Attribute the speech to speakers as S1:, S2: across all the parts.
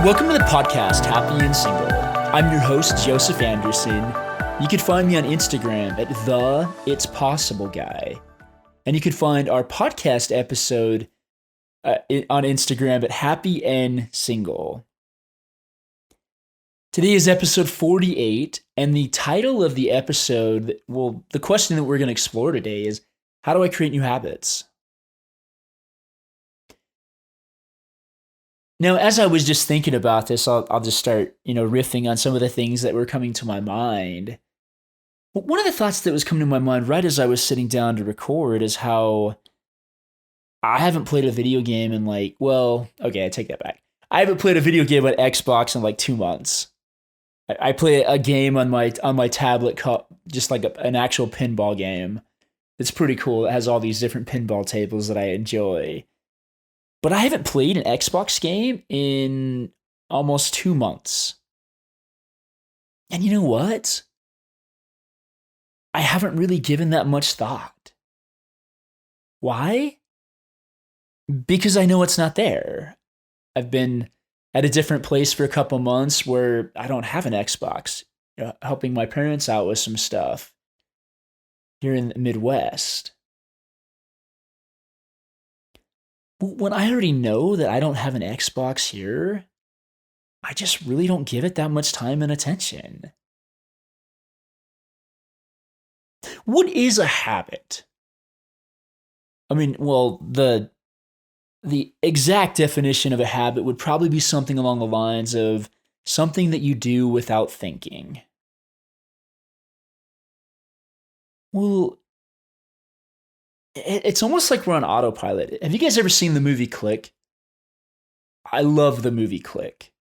S1: Welcome to the podcast, Happy and Single. I'm your host, Joseph Anderson. You can find me on Instagram at the It's Possible Guy. And you can find our podcast episode on Instagram at Happy and Single. Today is episode 48, and the title of the episode, the question that we're going to explore today is, how do I create new habits? Now, as I was just thinking about this, I'll just start, riffing on some of the things that were coming to my mind. But one of the thoughts that was coming to my mind right as I was sitting down to record is how I haven't played a video game in I take that back. I haven't played a video game on Xbox in 2 months. I play a game on my tablet called just an actual pinball game. It's pretty cool. It has all these different pinball tables that I enjoy. But I haven't played an Xbox game in almost 2 months. And you know what? I haven't really given that much thought. Why? Because I know it's not there. I've been at a different place for a couple months where I don't have an Xbox, helping my parents out with some stuff here in the Midwest. When I already know that I don't have an Xbox here, I just really don't give it that much time and attention. What is a habit? I mean, the exact definition of a habit would probably be something along the lines of something that you do without thinking. Well, it's almost like we're on autopilot. Have you guys ever seen the movie Click? I love the movie Click.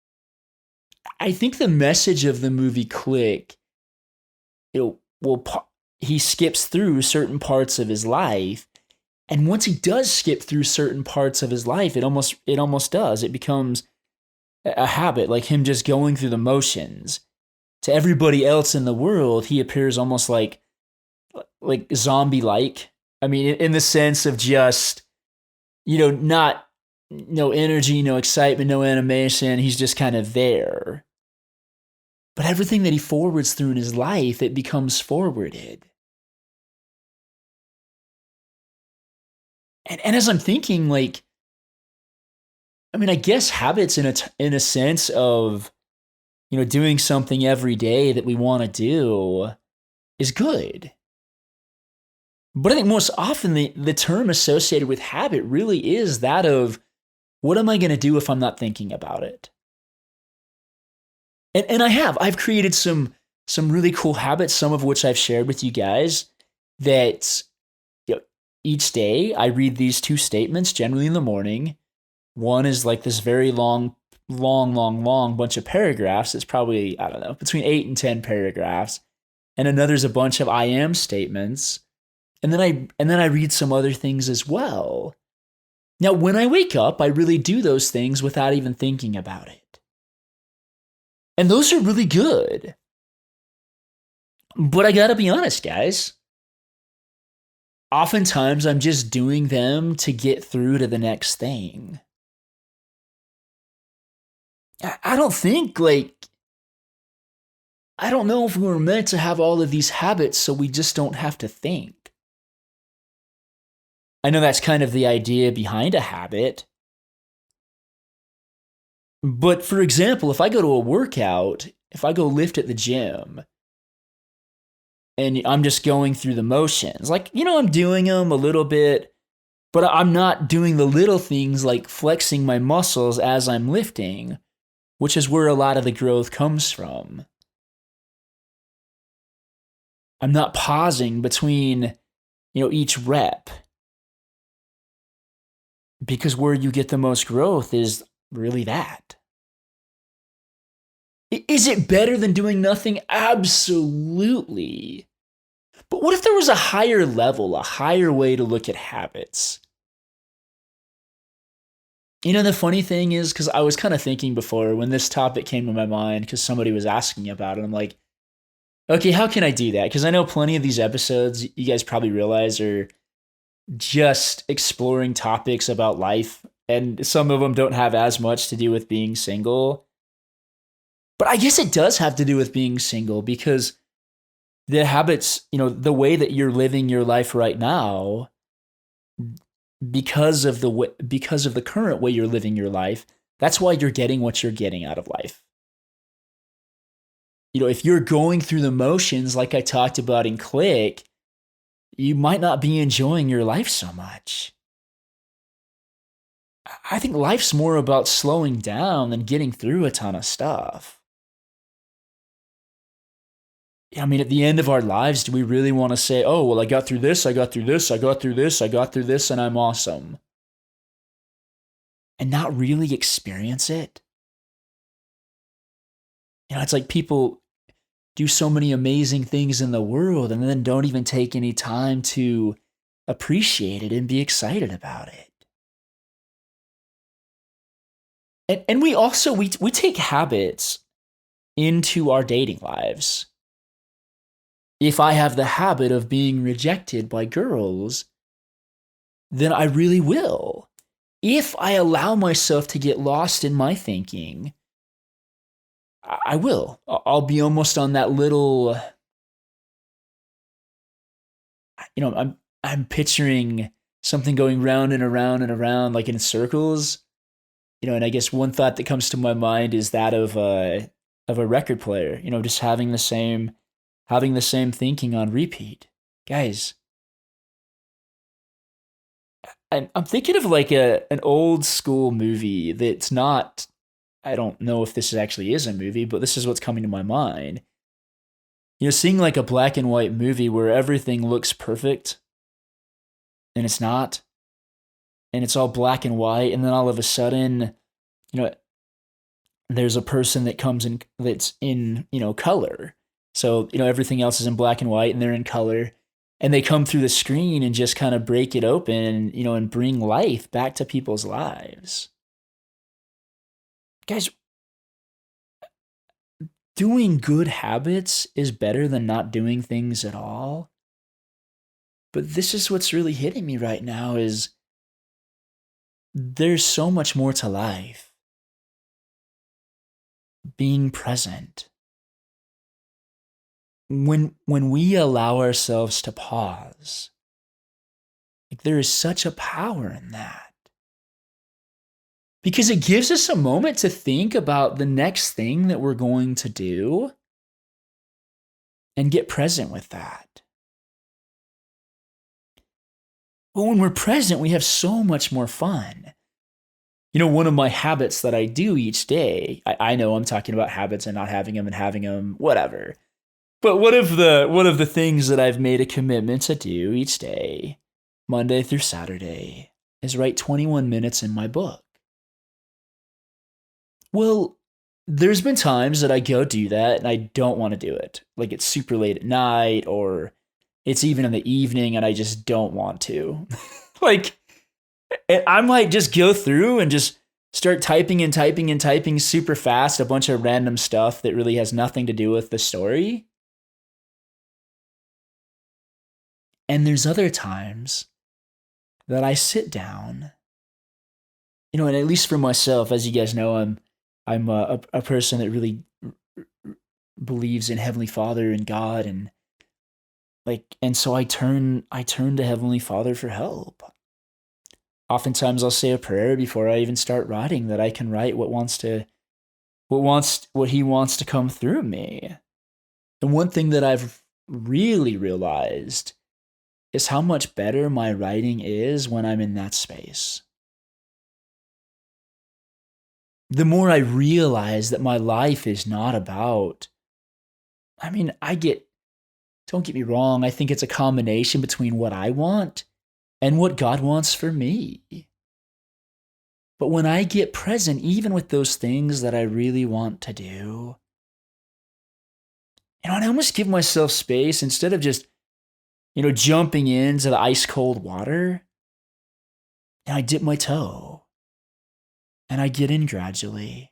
S1: I think the message of the movie Click, he skips through certain parts of his life, and once he does skip through certain parts of his life, it almost does. It becomes a habit, like him just going through the motions. To everybody else in the world, he appears almost like zombie-like. I mean, in the sense of just, not no energy, no excitement, no animation. He's just kind of there. But everything that he forwards through in his life, it becomes forwarded. And as I'm thinking, I guess habits in a sense of, doing something every day that we want to do is good. But I think most often the term associated with habit really is that of, what am I going to do if I'm not thinking about it? And I've created some really cool habits, some of which I've shared with you guys, that each day I read these 2 statements, generally in the morning. One is this very long bunch of paragraphs. It's probably, I don't know, between 8 and 10 paragraphs. And another's a bunch of I am statements. And then I read some other things as well. Now, when I wake up, I really do those things without even thinking about it. And those are really good. But I gotta be honest, guys. Oftentimes, I'm just doing them to get through to the next thing. I don't think, I don't know if we were meant to have all of these habits so we just don't have to think. I know that's kind of the idea behind a habit. But for example, if I go to a workout, if I go lift at the gym, and I'm just going through the motions, I'm doing them a little bit, but I'm not doing the little things like flexing my muscles as I'm lifting, which is where a lot of the growth comes from. I'm not pausing between, each rep. Because where you get the most growth is really that. Is it better than doing nothing? Absolutely. But what if there was a higher level, a higher way to look at habits? The funny thing is, because I was kind of thinking before when this topic came to my mind, because somebody was asking about it, I'm like, okay, how can I do that? Because I know plenty of these episodes, you guys probably realize, are just exploring topics about life, and some of them don't have as much to do with being single. But I guess it does have to do with being single because the habits, the way that you're living your life right now, because of the current way you're living your life, that's why you're getting what you're getting out of life. If you're going through the motions like I talked about in Click, you might not be enjoying your life so much. I think life's more about slowing down than getting through a ton of stuff. I mean, at the end of our lives, do we really want to say, oh, well, I got through this, I got through this, I got through this, I got through this, and I'm awesome? And not really experience it? It's like people do so many amazing things in the world and then don't even take any time to appreciate it and be excited about it. And we also, we take habits into our dating lives. If I have the habit of being rejected by girls, then I really will. If I allow myself to get lost in my thinking, I will. I'll be almost on that little, I'm picturing something going round and around and around, like in circles. And I guess one thought that comes to my mind is that of a record player. Just having the same thinking on repeat. Guys, I'm thinking of like an old school movie that's not. I don't know if this actually is a movie, but this is what's coming to my mind. Seeing like a black and white movie where everything looks perfect and it's not, and it's all black and white, and then all of a sudden, there's a person that comes in that's in, color. So, everything else is in black and white and they're in color, and they come through the screen and just kind of break it open, and bring life back to people's lives. Guys, doing good habits is better than not doing things at all. But this is what's really hitting me right now is there's so much more to life. Being present. When we allow ourselves to pause, like there is such a power in that. Because it gives us a moment to think about the next thing that we're going to do and get present with that. But when we're present, we have so much more fun. One of my habits that I do each day, I know I'm talking about habits and not having them and having them, whatever. But one of the things that I've made a commitment to do each day, Monday through Saturday, is write 21 minutes in my book. Well, there's been times that I go do that and I don't want to do it. Like it's super late at night or it's even in the evening and I just don't want to. Like, I might just go through and just start typing and typing and typing super fast a bunch of random stuff that really has nothing to do with the story. And there's other times that I sit down, and at least for myself, as you guys know, I'm a person that really believes in Heavenly Father and God, and so I turn to Heavenly Father for help. Oftentimes I'll say a prayer before I even start writing that I can write what He wants to come through me. And one thing that I've really realized is how much better my writing is when I'm in that space. The more I realize that my life is not about, don't get me wrong, I think it's a combination between what I want and what God wants for me. But when I get present, even with those things that I really want to do, I almost give myself space instead of just, jumping into the ice cold water, and I dip my toe. And I get in gradually.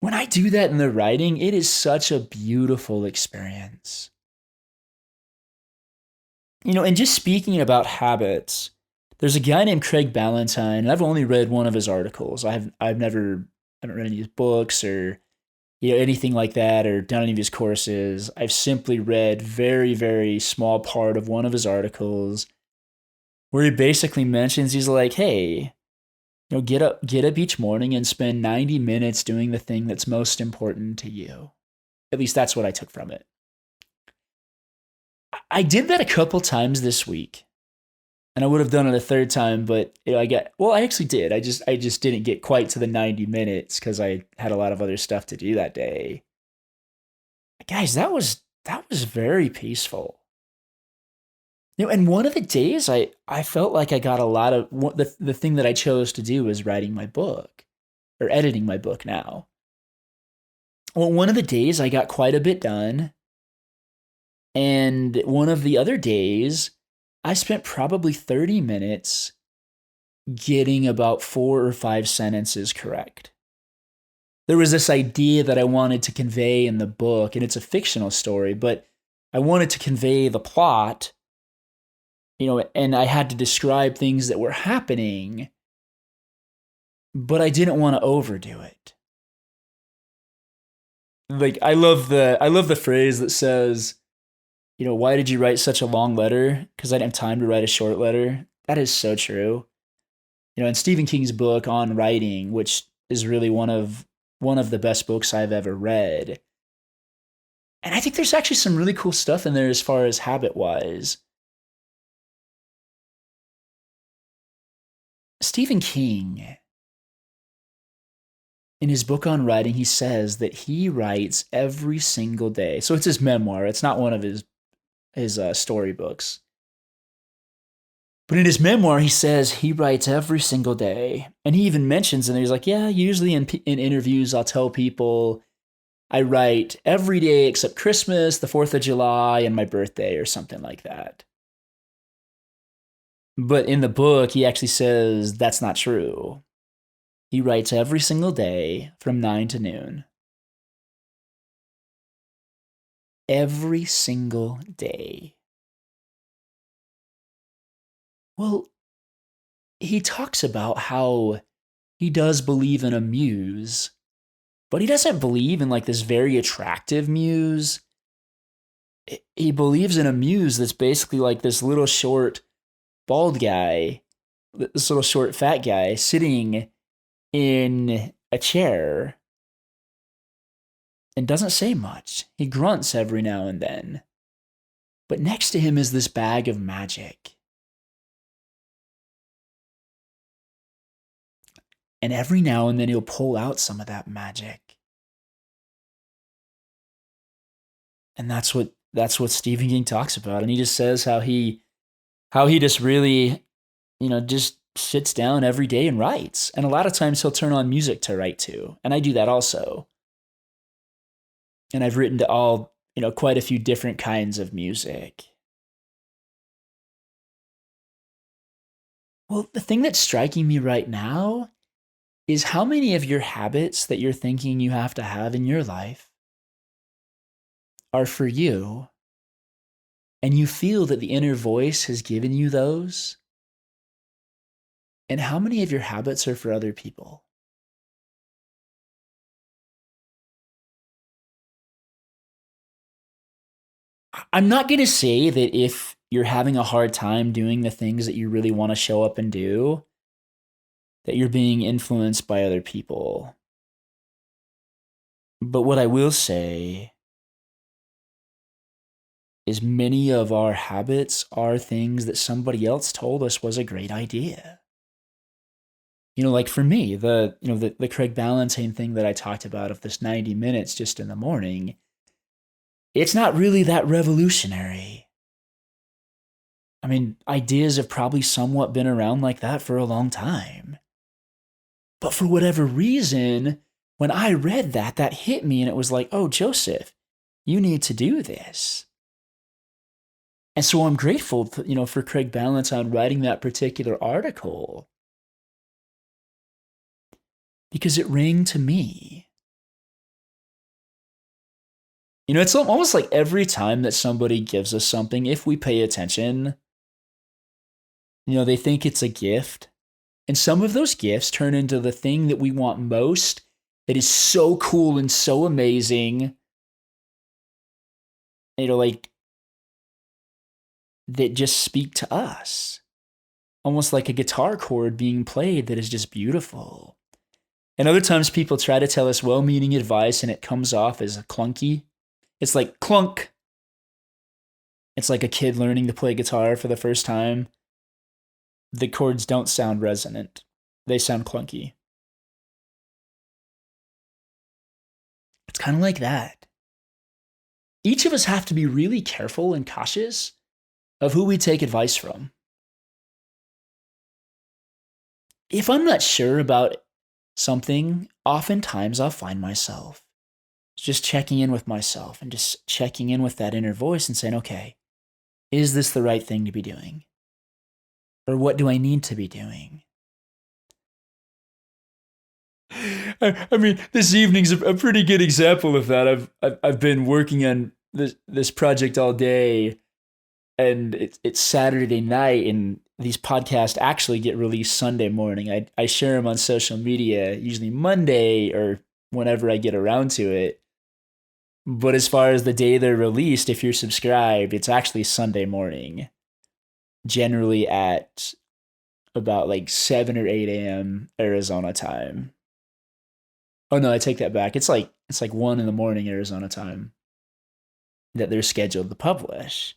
S1: When I do that in the writing, it is such a beautiful experience. And just speaking about habits, there's a guy named Craig Ballantyne, and I've only read one of his articles. I've never I don't read any of his books or anything like that or done any of his courses. I've simply read very, very small part of one of his articles where he basically mentions he's like, hey, get up each morning and spend 90 minutes doing the thing that's most important to you. At least that's what I took from it. I did that a couple times this week. And I would have done it a third time, but I actually did. I just didn't get quite to the 90 minutes because I had a lot of other stuff to do that day. Guys, that was very peaceful. And one of the days I felt like I got a lot of the thing that I chose to do was writing my book or editing my book now. Well, one of the days I got quite a bit done. And one of the other days I spent probably 30 minutes getting about 4 or 5 sentences correct. There was this idea that I wanted to convey in the book, and it's a fictional story, but I wanted to convey the plot, and I had to describe things that were happening, but I didn't want to overdo it. Like I love the phrase that says, why did you write such a long letter? Because I didn't have time to write a short letter. That is so true. In Stephen King's book On Writing, which is really one of the best books I've ever read. And I think there's actually some really cool stuff in there as far as habit-wise. Stephen King, in his book on writing, he says that he writes every single day. So it's his memoir. It's not one of his storybooks. But in his memoir, he says he writes every single day. And he even mentions, and he's like, yeah, usually in interviews, I'll tell people I write every day except Christmas, the 4th of July, and my birthday or something like that. But in the book, he actually says that's not true. He writes every single day from 9 to noon. Every single day. Well, he talks about how he does believe in a muse, but he doesn't believe in like this very attractive muse. He believes in a muse that's basically like this little short bald guy, this little short fat guy sitting in a chair and doesn't say much. He grunts every now and then. But next to him is this bag of magic. And every now and then he'll pull out some of that magic. And that's what Stephen King talks about. And he just says how he just really, just sits down every day and writes. And a lot of times he'll turn on music to write to. And I do that also. And I've written to quite a few different kinds of music. Well, the thing that's striking me right now is how many of your habits that you're thinking you have to have in your life are for you, and you feel that the inner voice has given you those, and how many of your habits are for other people. I'm not going to say that if you're having a hard time doing the things that you really want to show up and do, that you're being influenced by other people. But what I will say is many of our habits are things that somebody else told us was a great idea. Like for me, the Craig Ballantyne thing that I talked about of this 90 minutes just in the morning, it's not really that revolutionary. I mean, ideas have probably somewhat been around like that for a long time. But for whatever reason, when I read that hit me and it was like, oh, Joseph, you need to do this. And so I'm grateful, for Craig Ballantyne writing that particular article because it rang to me. It's almost like every time that somebody gives us something, if we pay attention, they think it's a gift. And some of those gifts turn into the thing that we want most that is so cool and so amazing. Like that just speak to us. Almost like a guitar chord being played that is just beautiful. And other times people try to tell us well meaning advice and it comes off as clunky. It's like clunk. It's like a kid learning to play guitar for the first time. The chords don't sound resonant, they sound clunky. It's kind of like that. Each of us have to be really careful and cautious of who we take advice from. If I'm not sure about something, oftentimes I'll find myself just checking in with myself and just checking in with that inner voice and saying, okay, is this the right thing to be doing? Or what do I need to be doing? I mean, this evening's a pretty good example of that. I've been working on this project all day, and it's Saturday night, and these podcasts actually get released Sunday morning. I share them on social media, usually Monday or whenever I get around to it. But as far as the day they're released, if you're subscribed, it's actually Sunday morning, generally at about like 7 or 8 a.m. Arizona time. Oh no, I take that back. It's like 1 in the morning Arizona time that they're scheduled to publish.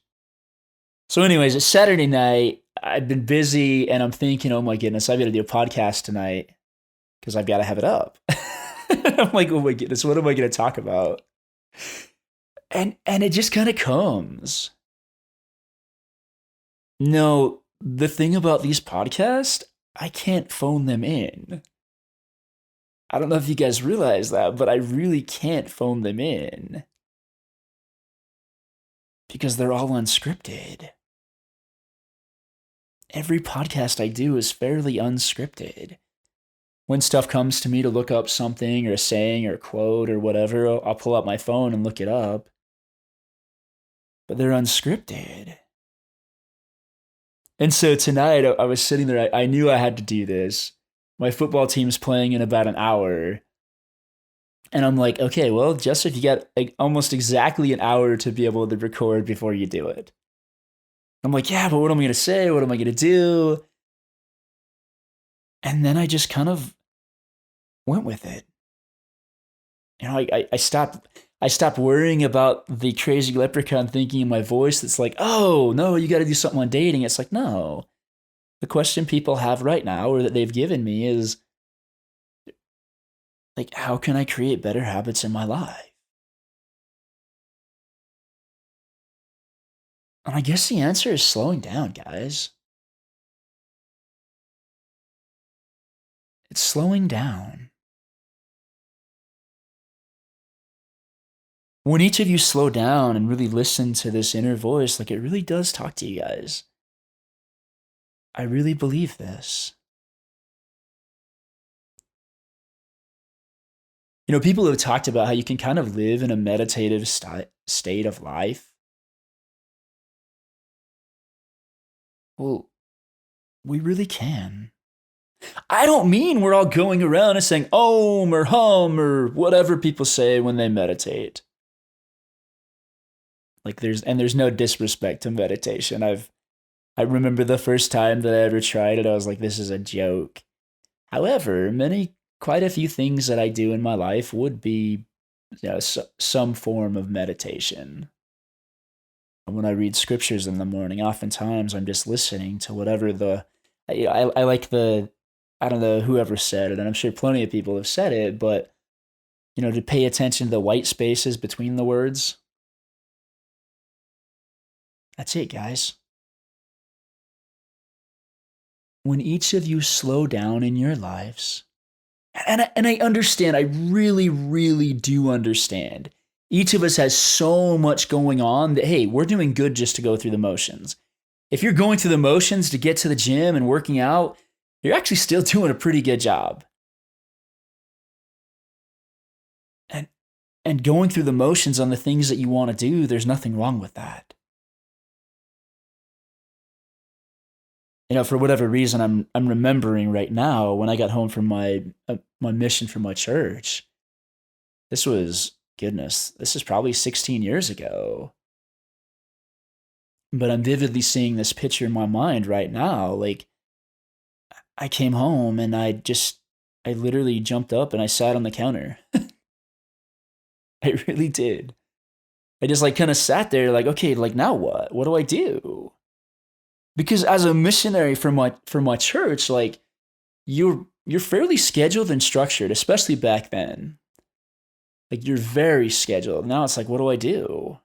S1: So, anyways, it's Saturday night. I've been busy and I'm thinking, oh my goodness, I've got to do a podcast tonight because I've got to have it up. I'm like, oh my goodness, what am I going to talk about? And it just kind of comes. No, the thing about these podcasts, I can't phone them in. I don't know if you guys realize that, but I really can't phone them in because they're all unscripted. Every podcast I do is fairly unscripted. When stuff comes to me to look up something or a saying or a quote or whatever, I'll pull out my phone and look it up. But they're unscripted. And so tonight I was sitting there, I knew I had to do this. My football team's playing in about an hour. And I'm like, okay, well, Joseph, you got like almost exactly an hour to be able to record before you do it. I'm like, yeah, but what am I going to say? What am I going to do? And then I just kind of went with it. I stopped worrying about the crazy leprechaun thinking in my voice that's like, oh, no, you got to do something on dating. It's like, no. The question people have right now or that they've given me is, like, how can I create better habits in my life? And I guess the answer is slowing down, guys. It's slowing down. When each of you slow down and really listen to this inner voice, like it really does talk to you guys. I really believe this. People have talked about how you can kind of live in a meditative state of life. Well, we really can. I don't mean we're all going around and saying om or hum or whatever people say when they meditate. Like there's no disrespect to meditation. I remember the first time that I ever tried it, I was like, this is a joke. However, quite a few things that I do in my life would be some form of meditation. And when I read scriptures in the morning, oftentimes I'm just listening to whatever I like I don't know whoever said it, and I'm sure plenty of people have said it, but to pay attention to the white spaces between the words. That's it, guys. When each of you slow down in your lives, and I understand, I really, really do understand. Each of us has so much going on that, hey, we're doing good just to go through the motions. If you're going through the motions to get to the gym and working out, you're actually still doing a pretty good job. And going through the motions on the things that you want to do, there's nothing wrong with that. For whatever reason, I'm remembering right now when I got home from my mission from my church. This was, goodness, this is probably 16 years ago. But I'm vividly seeing this picture in my mind right now. Like, I came home and I literally jumped up and I sat on the counter. I really did. I just like kind of sat there like, okay, like now what? What do I do? Because as a missionary for my church, like you're fairly scheduled and structured, especially back then. Like you're very scheduled. Now it's like, what do I do?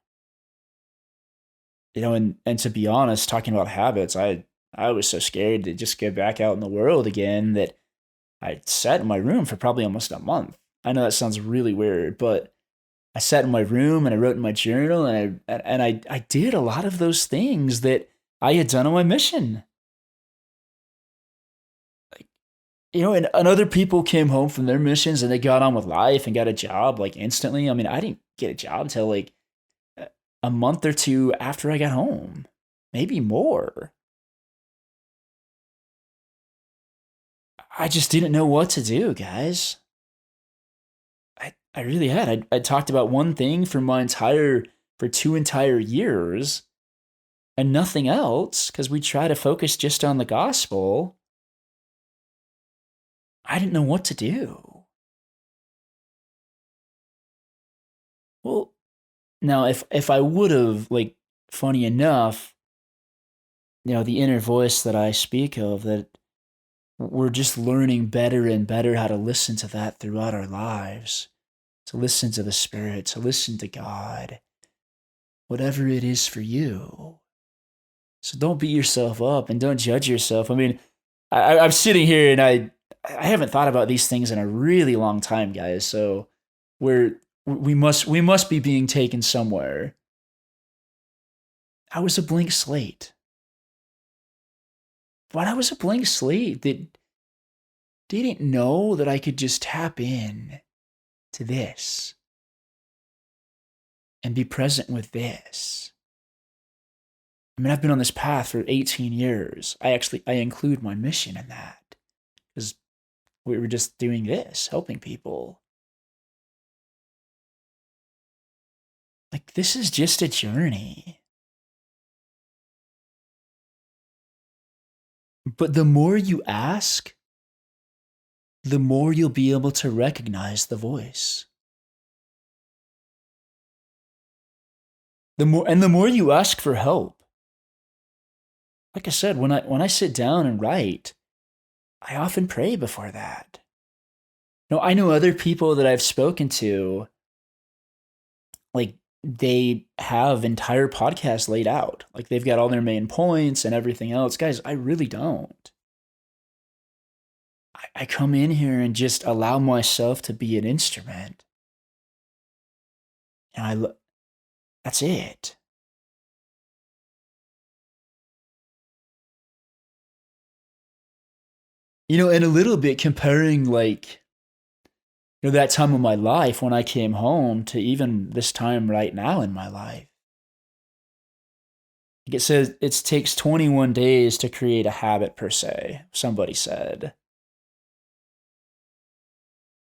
S1: And to be honest, talking about habits, I was so scared to just get back out in the world again that I sat in my room for probably almost a month. I know that sounds really weird, but I sat in my room and I wrote in my journal and I did a lot of those things that I had done on my mission. Like, and other people came home from their missions and they got on with life and got a job like instantly. I mean, I didn't get a job until like a month or two after I got home, maybe more. I just didn't know what to do, guys. I really had. I talked about one thing for 2 entire years and nothing else because we try to focus just on the gospel. I didn't know what to do. Well, now if I would have like funny enough, the inner voice that I speak of that we're just learning better and better how to listen to that throughout our lives. To listen to the Spirit, to listen to God, whatever it is for you. So don't beat yourself up and don't judge yourself. I mean, I'm sitting here and I haven't thought about these things in a really long time, guys. So we must be being taken somewhere. I was a blank slate. But I was a blank slate that didn't know that I could just tap in to this and be present with this. I mean, I've been on this path for 18 years. I include my mission in that because we were just doing this, helping people. Like, this is just a journey. But the more you ask, the more you'll be able to recognize the voice. The more you ask for help. Like I said, when I sit down and write, I often pray before that. I know other people that I've spoken to, like they have entire podcasts laid out. Like they've got all their main points and everything else. Guys, I really don't. I come in here and just allow myself to be an instrument. And that's it. And a little bit comparing like that time of my life when I came home to even this time right now in my life. Like it says it takes 21 days to create a habit per se, somebody said.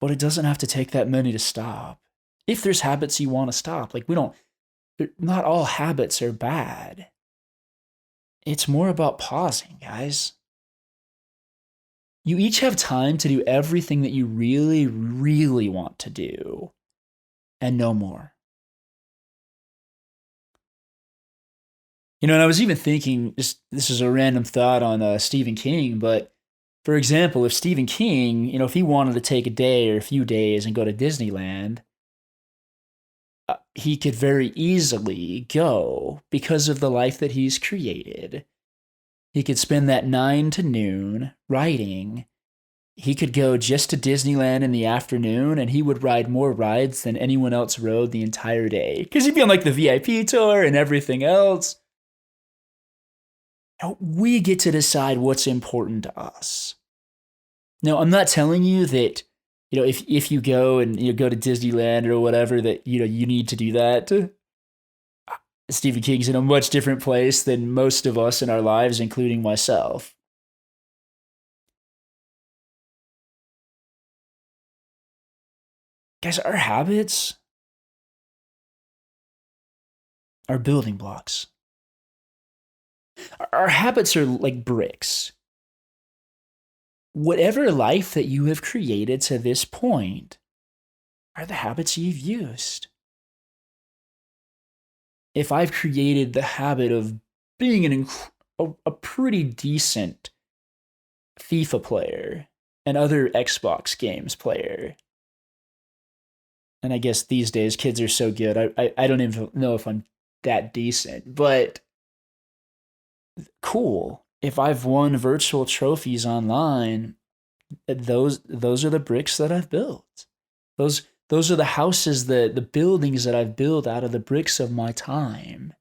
S1: But it doesn't have to take that many to stop. If there's habits you want to stop, like not all habits are bad. It's more about pausing, guys. You each have time to do everything that you really, really want to do, and no more. And I was even thinking, this is a random thought on Stephen King, but for example, if Stephen King, if he wanted to take a day or a few days and go to Disneyland, he could very easily go because of the life that he's created. He could spend that 9 to noon writing. He could go just to Disneyland in the afternoon and he would ride more rides than anyone else rode the entire day. Because he'd be on like the VIP tour and everything else. Now, we get to decide what's important to us. Now, I'm not telling you that, if you go and you go to Disneyland or whatever, that, you need to do that. Stephen King's in a much different place than most of us in our lives, including myself. Guys, our habits are building blocks. Our habits are like bricks. Whatever life that you have created to this point are the habits you've used. If I've created the habit of being a pretty decent FIFA player and other Xbox games player, and I guess these days kids are so good, I don't even know if I'm that decent, but cool. If I've won virtual trophies online, those are the bricks that I've built. Those are the houses, the buildings that I've built out of the bricks of my time.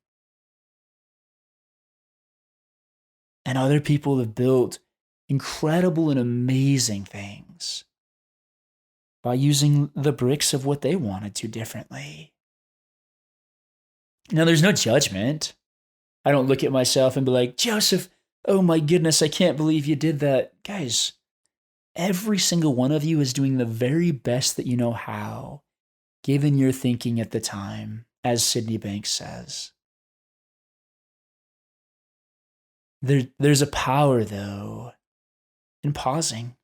S1: And other people have built incredible and amazing things by using the bricks of what they wanted to differently. Now, there's no judgment. I don't look at myself and be like, Joseph, oh my goodness, I can't believe you did that. Guys, every single one of you is doing the very best that you know how, given your thinking at the time, as Sydney Banks says. There's a power, though, in pausing.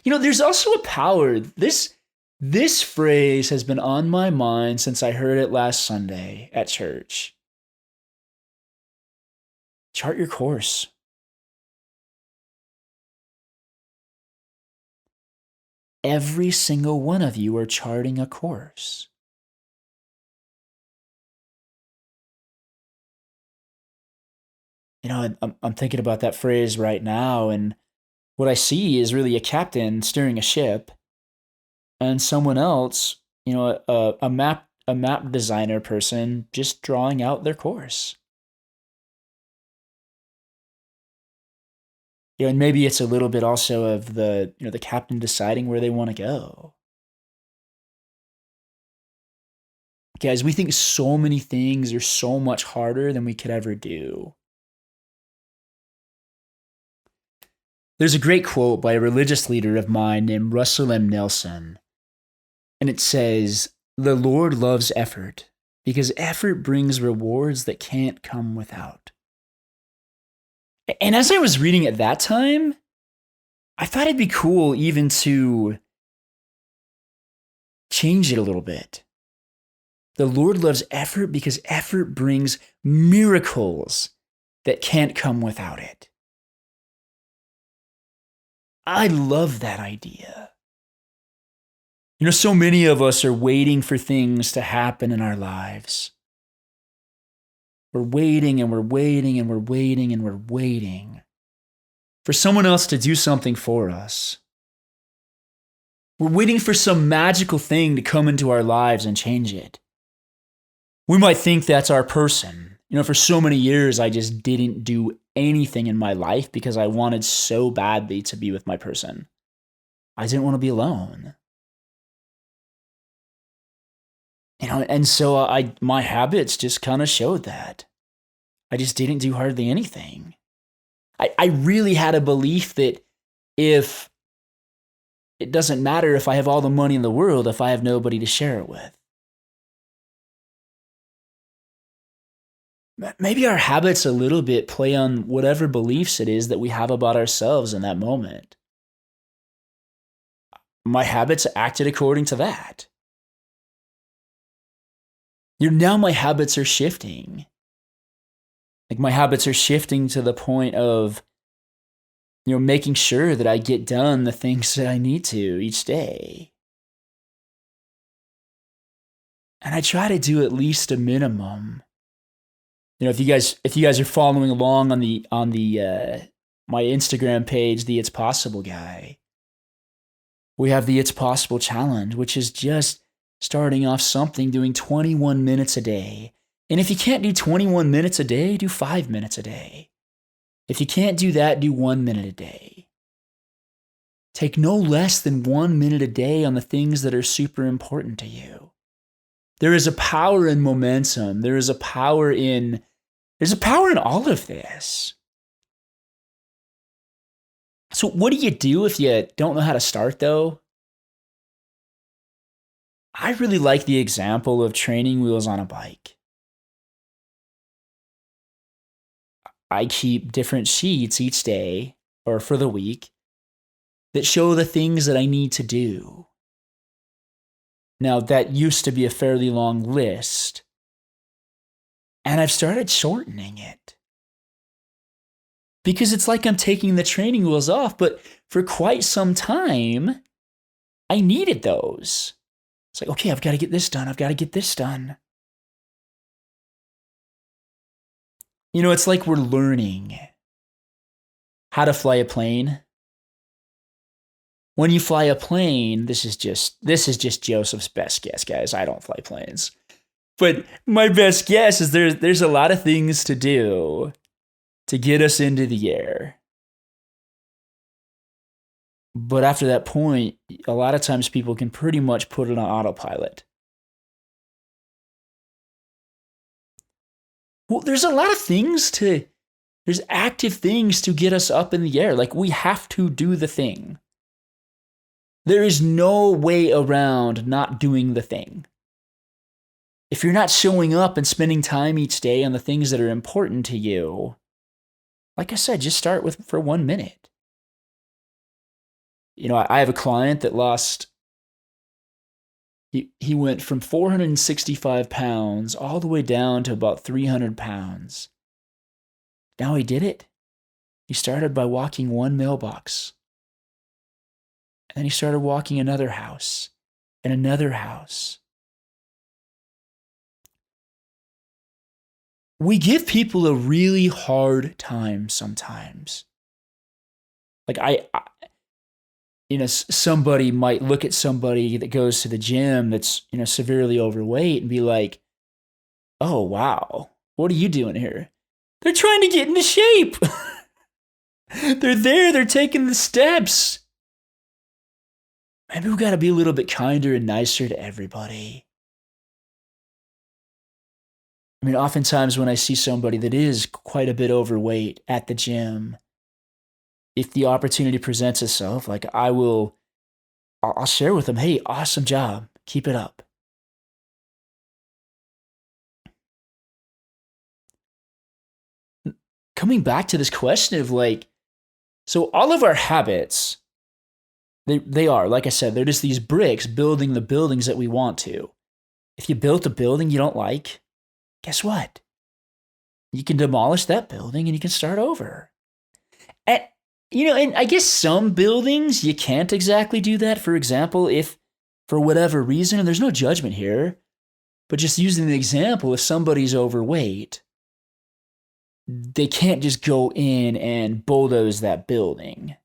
S1: There's also a power. This phrase has been on my mind since I heard it last Sunday at church. Chart your course. Every single one of you are charting a course. I'm thinking about that phrase right now, and what I see is really a captain steering a ship, and someone else, a map designer person just drawing out their course. And maybe it's a little bit also of the captain deciding where they want to go. Guys, we think so many things are so much harder than we could ever do. There's a great quote by a religious leader of mine named Russell M. Nelson, and it says, "The Lord loves effort because effort brings rewards that can't come without." And as I was reading at that time, I thought it'd be cool even to change it a little bit. The Lord loves effort because effort brings miracles that can't come without it. I love that idea. So many of us are waiting for things to happen in our lives. We're waiting and we're waiting and we're waiting and we're waiting for someone else to do something for us. We're waiting for some magical thing to come into our lives and change it. We might think that's our person. For so many years, I just didn't do anything in my life because I wanted so badly to be with my person. I didn't want to be alone. And so my habits just kind of showed that. I just didn't do hardly anything. I really had a belief that if it doesn't matter if I have all the money in the world if I have nobody to share it with. Maybe our habits a little bit play on whatever beliefs it is that we have about ourselves in that moment. My habits acted according to that. Now my habits are shifting. Like my habits are shifting to the point of, making sure that I get done the things that I need to each day. And I try to do at least a minimum. If you guys are following along on the my Instagram page, the It's Possible guy, we have the It's Possible challenge, which is just starting off something, doing 21 minutes a day. And if you can't do 21 minutes a day, do 5 minutes a day. If you can't do that, do 1 minute a day. Take no less than 1 minute a day on the things that are super important to you. There is a power in momentum. There's a power in all of this. So what do you do if you don't know how to start, though? I really like the example of training wheels on a bike. I keep different sheets each day or for the week that show the things that I need to do. Now, that used to be a fairly long list, and I've started shortening it. Because it's like I'm taking the training wheels off, but for quite some time, I needed those. It's like, okay, I've got to get this done. I've got to get this done. You know, it's like we're learning how to fly a plane. When you fly a plane, this is just Joseph's best guess, guys. I don't fly planes. But my best guess is there's a lot of things to do to get us into the air. But after that point, a lot of times people can pretty much put it on autopilot. Well, there's active things to get us up in the air. Like, we have to do the thing. There is no way around not doing the thing. If you're not showing up and spending time each day on the things that are important to you, like I said, just start for 1 minute. You know, I have a client that lost, he went from 465 pounds all the way down to about 300 pounds. Now he did it. He started by walking one mailbox. And then he started walking another house and another house. We give people a really hard time sometimes. Like somebody might look at somebody that goes to the gym that's, severely overweight and be like, oh, wow, what are you doing here? They're trying to get into shape. They're taking the steps. Maybe we got to be a little bit kinder and nicer to everybody. I mean, oftentimes when I see somebody that is quite a bit overweight at the gym, if the opportunity presents itself, like I'll share with them, hey, awesome job. Keep it up. Coming back to this question of so all of our habits, they are, like I said, they're just these bricks building the buildings that we want to. If you built a building you don't like, guess what? You can demolish that building and you can start over. And I guess some buildings you can't exactly do that. For example, if for whatever reason, and there's no judgment here, but just using the example, if somebody's overweight, they can't just go in and bulldoze that building.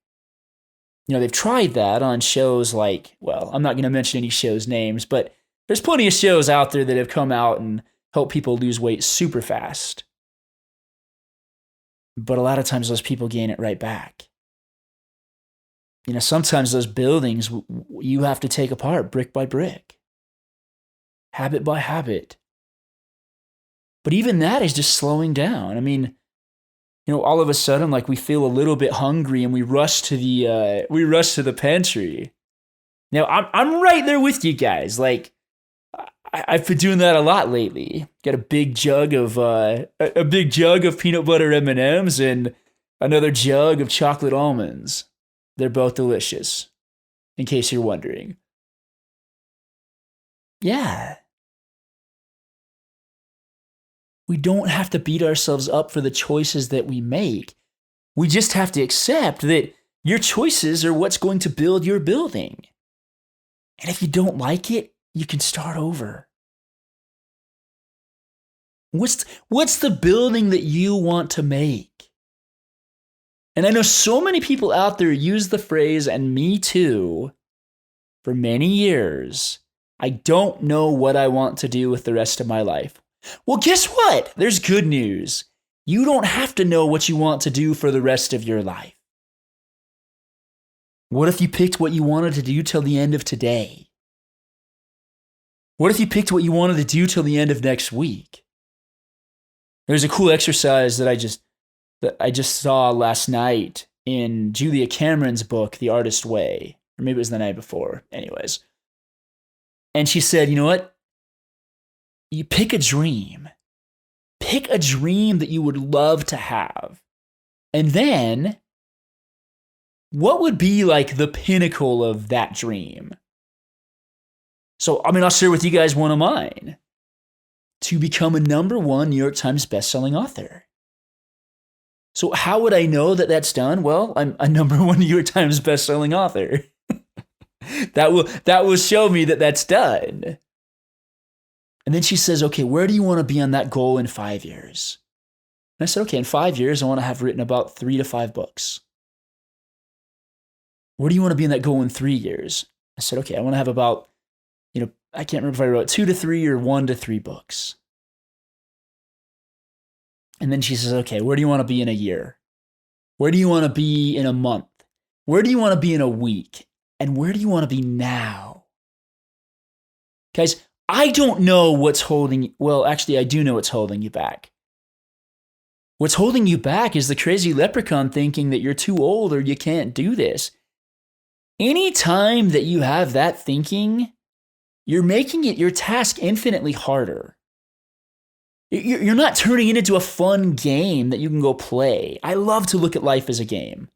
S1: They've tried that on shows like, well, I'm not going to mention any shows' names, but there's plenty of shows out there that have come out and help people lose weight super fast. But a lot of times those people gain it right back. Sometimes those buildings you have to take apart brick by brick, habit by habit. But even that is just slowing down. I mean, all of a sudden, we feel a little bit hungry and we rush to the pantry. Now, I'm right there with you guys. I've been doing that a lot lately. Got a big jug of peanut butter M&Ms and another jug of chocolate almonds. They're both delicious, in case you're wondering. Yeah. We don't have to beat ourselves up for the choices that we make. We just have to accept that your choices are what's going to build your building. And if you don't like it, you can start over. What's the building that you want to make? And I know so many people out there use the phrase, and me too, for many years, I don't know what I want to do with the rest of my life. Well, guess what? There's good news. You don't have to know what you want to do for the rest of your life. What if you picked what you wanted to do till the end of today? What if you picked what you wanted to do till the end of next week? There's a cool exercise that I just saw last night in Julia Cameron's book, The Artist Way. Or maybe it was the night before. Anyways. And she said, you know what? You pick a dream. Pick a dream that you would love to have. And then, what would be like the pinnacle of that dream? So, I'll share with you guys one of mine. To become a #1 New York Times bestselling author. So how would I know that that's done? Well, I'm a #1 New York Times bestselling author. that will show me that that's done. And then she says, okay, where do you want to be on that goal in 5 years? And I said, okay, in 5 years, I want to have written about 3 to 5 books. Where do you want to be in that goal in 3 years? I said, okay, I want to have about, I can't remember if I wrote 2 to 3 or 1 to 3 books. And then she says, okay, where do you want to be in a year? Where do you want to be in a month? Where do you want to be in a week? And where do you want to be now? Guys, I don't know what's holding, well, actually, I do know what's holding you back. What's holding you back is the crazy leprechaun thinking that you're too old or you can't do this. Anytime that you have that thinking, you're making it your task infinitely harder. You're not turning it into a fun game that you can go play. I love to look at life as a game.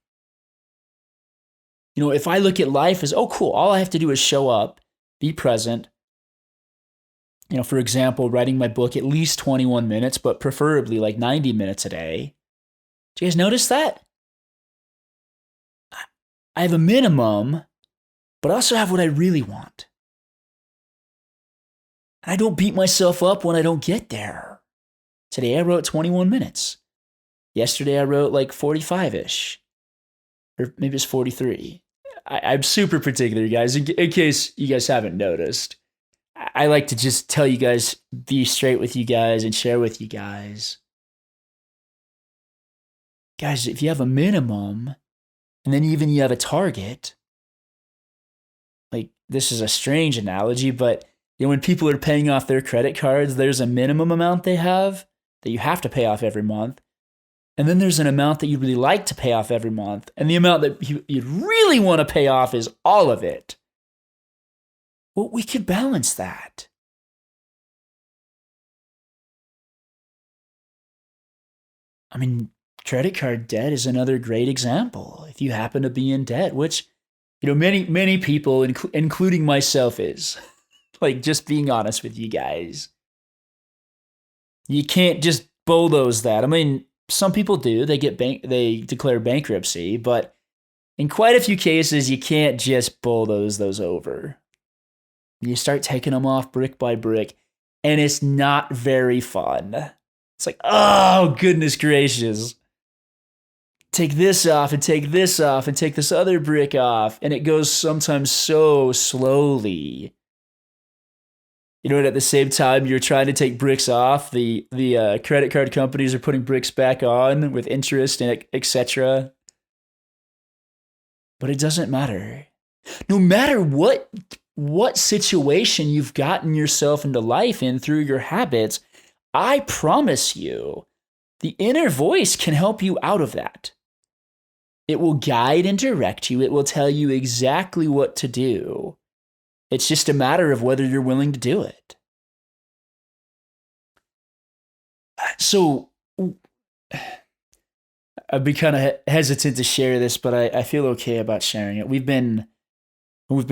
S1: If I look at life as, oh, cool, all I have to do is show up, be present. For example, writing my book at least 21 minutes, but preferably like 90 minutes a day. Do you guys notice that? I have a minimum, but I also have what I really want. I don't beat myself up when I don't get there. Today I wrote 21 minutes. Yesterday I wrote like 45-ish. Or maybe it's 43. I'm super particular, guys, in case you guys haven't noticed. I like to just tell you guys, be straight with you guys and share with you guys. Guys, if you have a minimum, and then even you have a target, like this is a strange analogy, but when people are paying off their credit cards, there's a minimum amount they have that you have to pay off every month. And then there's an amount that you'd really like to pay off every month. And the amount that you'd really want to pay off is all of it. Well, we could balance that. Credit card debt is another great example. If you happen to be in debt, which, many people, including myself, is. Like, just being honest with you guys. You can't just bulldoze that. Some people do. They declare bankruptcy, but in quite a few cases, you can't just bulldoze those over. You start taking them off brick by brick, and it's not very fun. It's like, oh, goodness gracious. Take this off and take this off and take this other brick off, and it goes sometimes so slowly. And at the same time you're trying to take bricks off, the credit card companies are putting bricks back on with interest and etc. But it doesn't matter. No matter what situation you've gotten yourself into life in through your habits, I promise you, the inner voice can help you out of that. It will guide and direct you. It will tell you exactly what to do. It's just a matter of whether you're willing to do it. So I'd be kind of hesitant to share this, but I feel okay about sharing it. We've been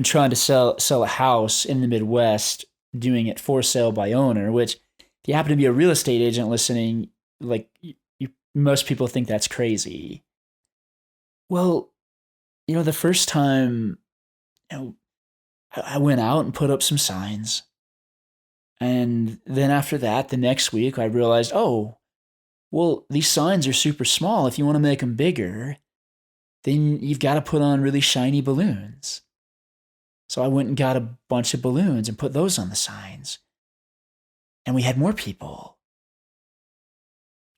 S1: trying to sell a house in the Midwest, doing it for sale by owner, which if you happen to be a real estate agent listening, like most people think that's crazy. Well, the first time, I went out and put up some signs. And then after that, the next week, I realized, oh, well, these signs are super small. If you want to make them bigger, then you've got to put on really shiny balloons. So I went and got a bunch of balloons and put those on the signs. And we had more people.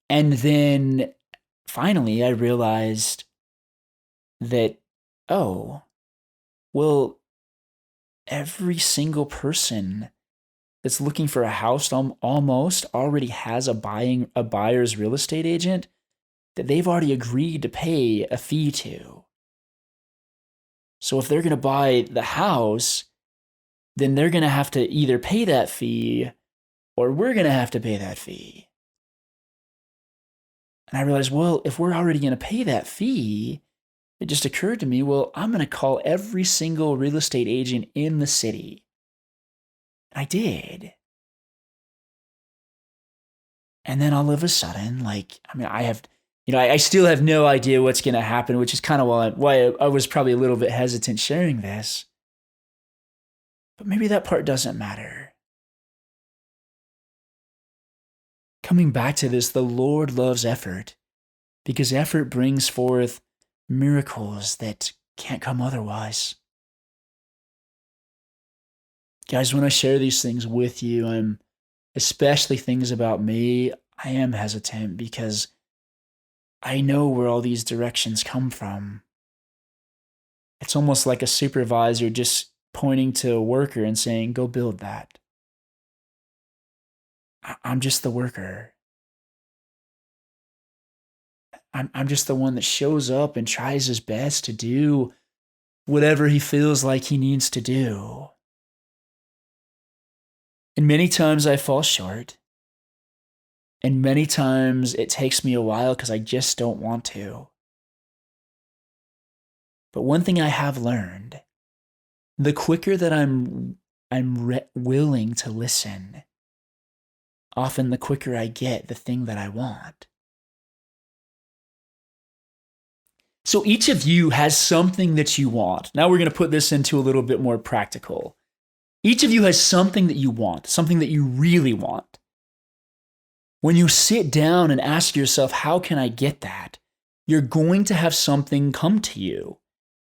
S1: And then finally, I realized that, oh, well, every single person that's looking for a house almost already has a buyer's real estate agent that they've already agreed to pay a fee to. So if they're going to buy the house, then they're going to have to either pay that fee or we're going to have to pay that fee. And I realized, well, if we're already going to pay that fee, it just occurred to me, well, I'm going to call every single real estate agent in the city. I did. And then all of a sudden, I still have no idea what's going to happen, which is kind of why I was probably a little bit hesitant sharing this. But maybe that part doesn't matter. Coming back to this, the Lord loves effort because effort brings forth miracles that can't come otherwise. Guys, when I share these things with you, especially things about me, I am hesitant because I know where all these directions come from. It's almost like a supervisor just pointing to a worker and saying, go build that. I'm just the worker. I'm just the one that shows up and tries his best to do whatever he feels like he needs to do. And many times I fall short. And many times it takes me a while because I just don't want to. But one thing I have learned, the quicker that I'm willing to listen, often the quicker I get the thing that I want. So each of you has something that you want. Now we're going to put this into a little bit more practical. Each of you has something that you want, something that you really want. When you sit down and ask yourself, how can I get that? You're going to have something come to you.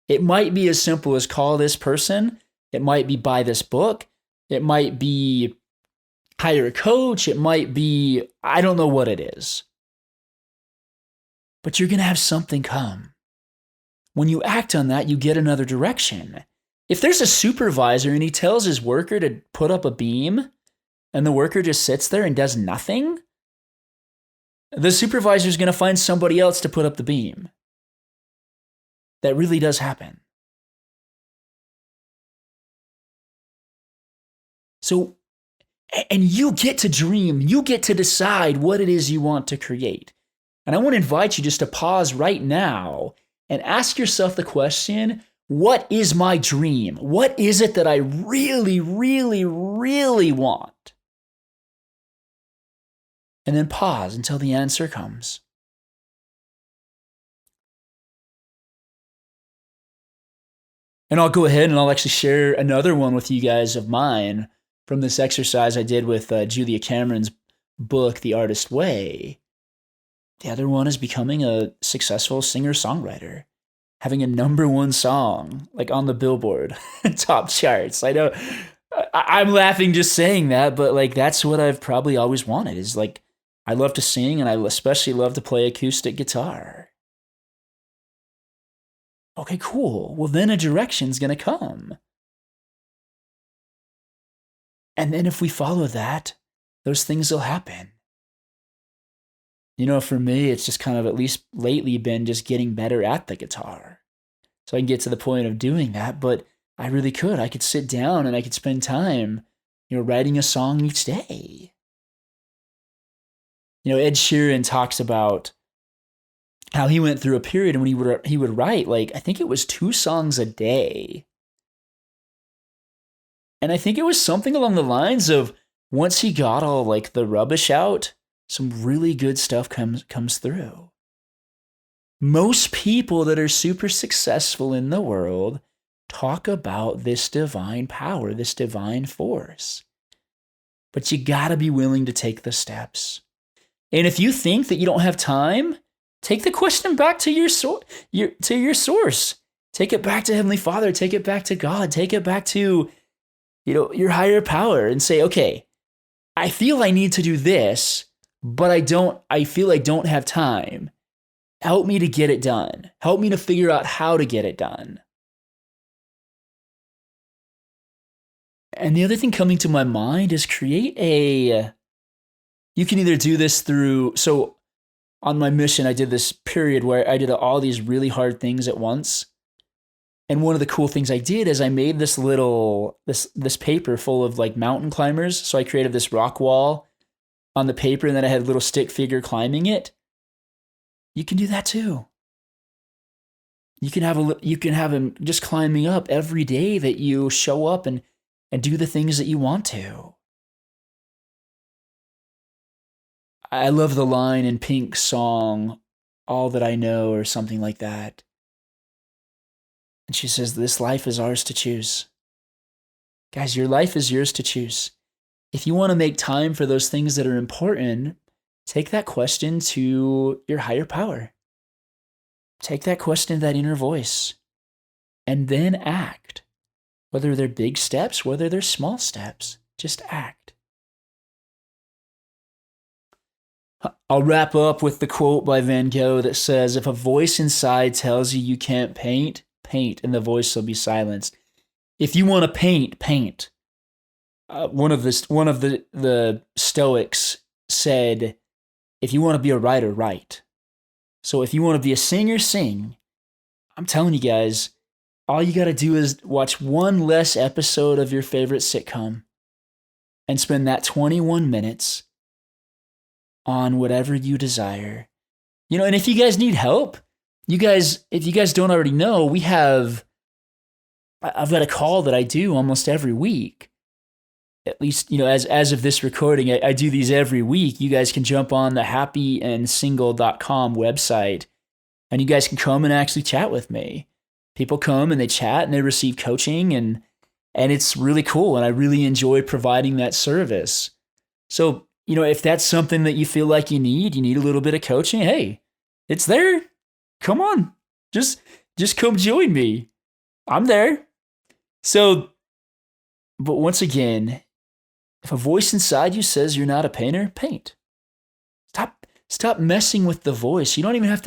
S1: It might be as simple as call this person. It might be buy this book. It might be hire a coach. It might be, I don't know what it is. But you're going to have something come. When you act on that, you get another direction. If there's a supervisor and he tells his worker to put up a beam and the worker just sits there and does nothing, the supervisor is going to find somebody else to put up the beam. That really does happen. So, and you get to dream, you get to decide what it is you want to create. And I want to invite you just to pause right now and ask yourself the question, what is my dream? What is it that I really, really, really want? And then pause until the answer comes. And I'll go ahead and I'll actually share another one with you guys of mine from this exercise I did with Julia Cameron's book, The Artist Way. The other one is becoming a successful singer-songwriter, having a #1 song, like on the Billboard top charts. I know I'm laughing just saying that, but like that's what I've probably always wanted is like, I love to sing and I especially love to play acoustic guitar. Okay, cool. Well, then a direction's going to come. And then if we follow that, those things will happen. You know, for me, it's just kind of at least lately been just getting better at the guitar. So I can get to the point of doing that, but I really could. I could sit down and I could spend time, writing a song each day. Ed Sheeran talks about how he went through a period when he would write, like, I think it was 2 songs a day. And I think it was something along the lines of once he got all like the rubbish out, some really good stuff comes through. Most people that are super successful in the world talk about this divine power, this divine force. But you gotta be willing to take the steps. And if you think that you don't have time, take the question back to your source. Take it back to Heavenly Father. Take it back to God. Take it back to, your higher power and say, okay, I feel I need to do this, but I feel I don't have time. Help me to get it done. Help me to figure out how to get it done. And the other thing coming to my mind is you can either do this so on my mission, I did this period where I did all these really hard things at once. And one of the cool things I did is I made this this paper full of like mountain climbers. So I created this rock wall on the paper, and then I had a little stick figure climbing it. You can do that too. You can have him just climbing up every day that you show up and do the things that you want to. I love the line in Pink's song, All That I Know, or something like that. And she says, this life is ours to choose. Guys, your life is yours to choose. If you want to make time for those things that are important, take that question to your higher power. Take that question to that inner voice. And then act. Whether they're big steps, whether they're small steps, just act. I'll wrap up with the quote by Van Gogh that says, if a voice inside tells you you can't paint, paint, and the voice will be silenced. If you want to paint, paint. One of the Stoics said, if you want to be a writer, write. So if you want to be a singer, sing. I'm telling you guys, all you got to do is watch one less episode of your favorite sitcom and spend that 21 minutes on whatever you desire. And if you guys need help, if you guys don't already know, I've got a call that I do almost every week. At least, as of this recording, I do these every week. You guys can jump on the happyandsingle.com website, and you guys can come and actually chat with me. People come and they chat and they receive coaching, and it's really cool. And I really enjoy providing that service. So, if that's something that you feel like you need a little bit of coaching, hey, it's there. Come on. Just come join me. I'm there. So, but once again, if a voice inside you says you're not a painter, paint. Stop messing with the voice. You don't even have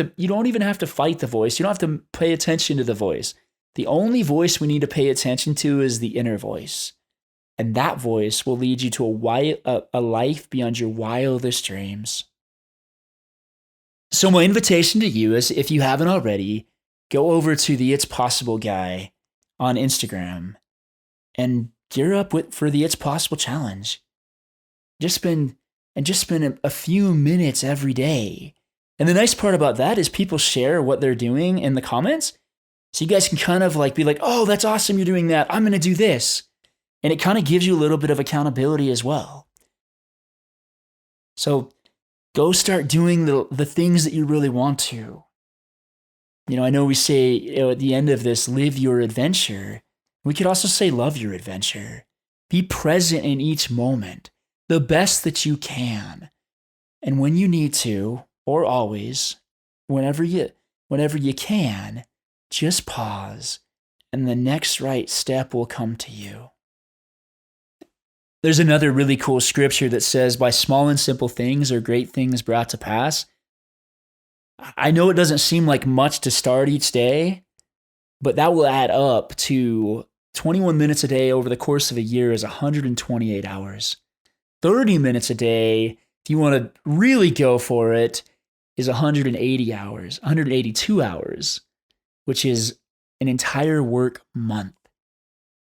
S1: to fight the voice. You don't have to pay attention to the voice. The only voice we need to pay attention to is the inner voice. And that voice will lead you to a life beyond your wildest dreams. So my invitation to you is, if you haven't already, go over to the It's Possible guy on Instagram and gear up for the It's Possible challenge. Just spend a few minutes every day. And the nice part about that is people share what they're doing in the comments. So you guys can kind of be like, oh, that's awesome, you're doing that. I'm going to do this. And it kind of gives you a little bit of accountability as well. So go start doing the things that you really want to. I know we say at the end of this, live your adventure. We could also say love your adventure. Be present in each moment, the best that you can. And when you need to, or always, whenever you can, just pause, and the next right step will come to you. There's another really cool scripture that says, by small and simple things are great things brought to pass. I know it doesn't seem like much to start each day, but that will add up to 21 minutes a day over the course of a year is 128 hours. 30 minutes a day, if you want to really go for it, is 182 hours, which is an entire work month.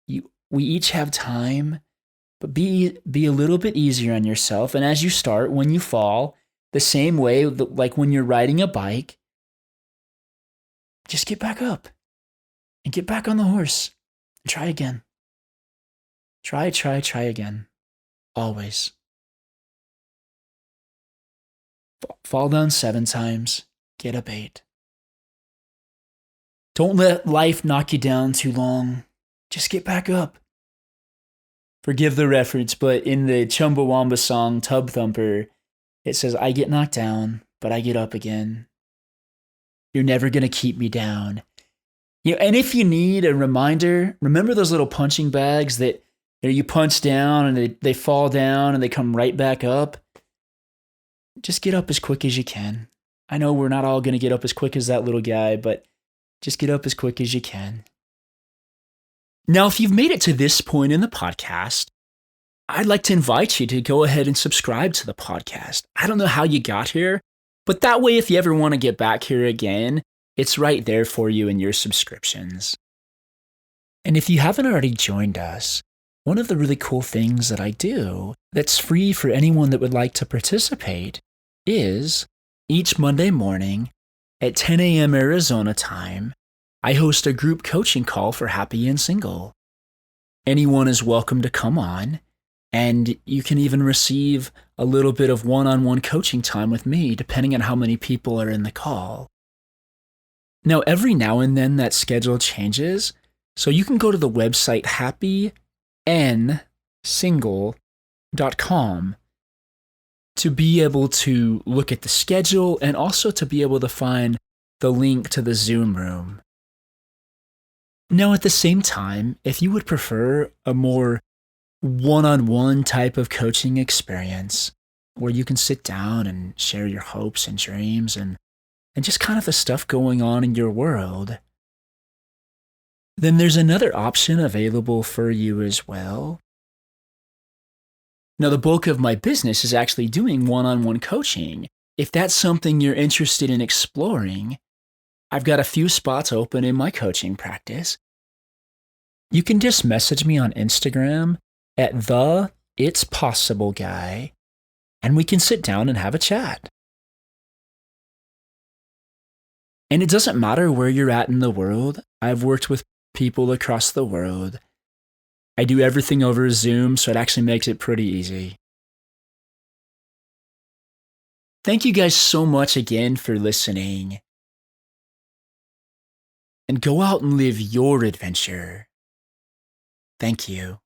S1: We each have time, but be a little bit easier on yourself. And as you start, when you fall, the same way, like when you're riding a bike, just get back up and get back on the horse and try again. Try again. Always. Fall down 7 times, get up 8. Don't let life knock you down too long. Just get back up. Forgive the reference, but in the Chumbawamba song, Tub Thumper, it says, I get knocked down, but I get up again. You're never going to keep me down. And if you need a reminder, remember those little punching bags that you punch down and they fall down and they come right back up? Just get up as quick as you can. I know we're not all going to get up as quick as that little guy, but just get up as quick as you can. Now, if you've made it to this point in the podcast, I'd like to invite you to go ahead and subscribe to the podcast. I don't know how you got here, but that way, if you ever want to get back here again, it's right there for you in your subscriptions. And if you haven't already joined us, one of the really cool things that I do that's free for anyone that would like to participate is each Monday morning at 10 a.m. Arizona time, I host a group coaching call for Happy and Single. Anyone is welcome to come on, and you can even receive a little bit of one-on-one coaching time with me, depending on how many people are in the call. Now, every now and then that schedule changes, so you can go to the website happynsingle.com to be able to look at the schedule and also to be able to find the link to the Zoom room. Now, at the same time, if you would prefer a more one-on-one type of coaching experience where you can sit down and share your hopes and dreams and just kind of the stuff going on in your world, then there's another option available for you as well. Now, the bulk of my business is actually doing one-on-one coaching. If that's something you're interested in exploring, I've got a few spots open in my coaching practice. You can just message me on Instagram at the It's Possible Guy, and we can sit down and have a chat. And it doesn't matter where you're at in the world. I've worked with people across the world. I do everything over Zoom, so it actually makes it pretty easy. Thank you guys so much again for listening. And go out and live your adventure. Thank you.